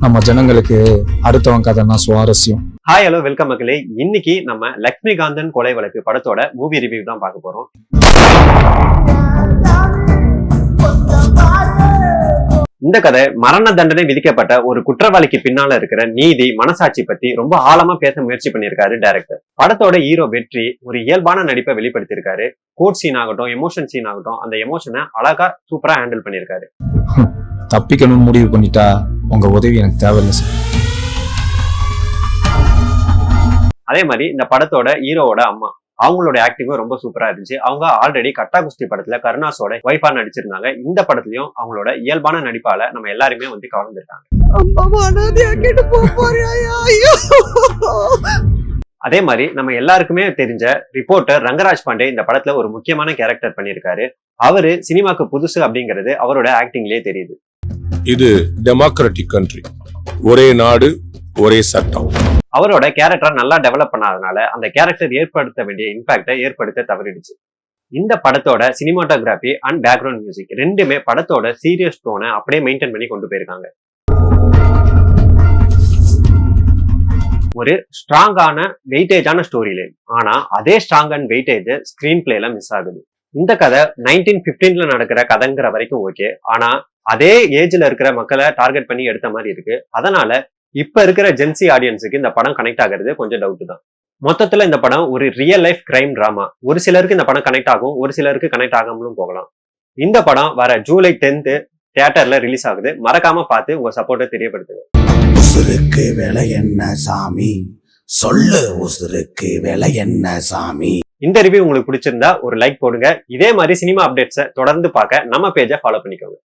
நம்ம ஜனங்களுக்கு அடுத்தவன் கதைன்னா சுவாரஸ்யம். ஹாய் ஹலோ வெல்கம் மக்களே. இன்னைக்கு நம்ம லக்ஷ்மிகாந்தன் கொலை வழக்கு படத்தோட மூவி ரிவ்யூ தான் பார்க்க போறோம். இந்த கதை மரண தண்டனை விதிக்கப்பட்ட ஒரு குற்றவாளிக்கு பின்னால இருக்கிற நீதி மனசாட்சி பத்தி ரொம்ப ஆழமா பேச முயற்சி பண்ணியிருக்காரு டைரக்டர். படத்தோட ஹீரோ வெற்றி ஒரு இயல்பான நடிப்பை வெளிப்படுத்தியிருக்காரு. கோட் சீன் ஆகட்டும், எமோஷன் சீன் ஆகட்டும், அந்த எமோஷனை அழகா சூப்பரா ஹேண்டில் பண்ணியிருக்காரு. தப்பிக்கணும்னு முடிவு பண்ணிட்டா உங்க உதவி எனக்கு தேவையில்லை சார். அதே மாதிரி இந்த படத்தோட ஹீரோவோட அம்மா, அவங்களோட ஆக்டிங்கும் ரொம்ப சூப்பரா இருந்துச்சு. அவங்க ஆல்ரெடி கட்டா குஸ்தி படத்துல கருணாஸோட ஒய்ஃபா நடிச்சிருந்தாங்க. இந்த படத்துலயும் அவங்களோட இயல்பான நடிப்பால நம்ம எல்லாருமே வந்து கவர்ந்துருக்காங்க. அதே மாதிரி நம்ம எல்லாருக்குமே தெரிஞ்ச ரிப்போர்ட்டர் ரங்கராஜ் பாண்டே இந்த படத்துல ஒரு முக்கியமான கேரக்டர் பண்ணியிருக்காரு. அவரு சினிமாக்கு புதுசு அப்படிங்கிறது அவரோட ஆக்டிங்லயே தெரியுது. இது டெமோக்ராட்டிக் கண்ட்ரி, ஒரே நாடு ஒரே சட்டம். அவரோட கேரக்டர் நல்லா டெவலப் பண்ணாதனால அந்த கேரக்டர் ஏற்படுத்த வேண்டிய இம்பாக்டை ஏற்படுத்த தவறிடுச்சு. இந்த படத்தோட சினிமாட்டோகிராஃபி அண்ட் பேக்ரவுண்ட் மியூசிக் ரெண்டுமே படத்தோட சீரியஸ் டோனை அப்படியே மெயின்டைன் பண்ணி கொண்டு போயிருக்காங்க. ஒரு ஸ்ட்ராங்கான வெயிட்டேஜான ஸ்டோரி லைன், ஆனா அதே ஸ்ட்ராங் அண்ட் வெயிட்டேஜ் ஸ்கிரீன் பிளேல மிஸ் ஆகுது. இந்த கதை 1915ல நடக்கிற கதைங்கிற வரைக்கும் ஓகே, ஆனா அதே ஏஜ்ல இருக்கிற மக்களை டார்கெட் பண்ணி எடுத்த மாதிரி இருக்கு. அதனால இப்ப இருக்கிற ஜென்சி ஆடியன்ஸுக்கு இந்த படம் கனெக்ட் ஆகிறது கொஞ்சம் டவுட் தான். மொத்தத்துல இந்த படம் ஒரு ரியல் லைஃப் கிரைம் டிராமா. ஒரு சிலருக்கு இந்த படம் கனெக்ட் ஆகும், ஒரு சிலருக்கு கனெக்ட் ஆகாமலும் போகலாம். இந்த படம் வர ஜூலை 10th தியேட்டர்ல ரிலீஸ் ஆகுது. மறக்காம பார்த்து உங்க சப்போர்ட்டை தெரியப்படுத்துங்க. உசுருக்கு விலை என்ன சாமி, சொல்லு உசுருக்கு விலை என்ன சாமி. இந்த ரிவ்யூ உங்களுக்கு பிடிச்சிருந்தா ஒரு லைக் போடுங்க. இதே மாதிரி சினிமா அப்டேட்ஸை தொடர்ந்து பார்க்க நம்ம பேஜை ஃபாலோ பண்ணிக்கோங்க.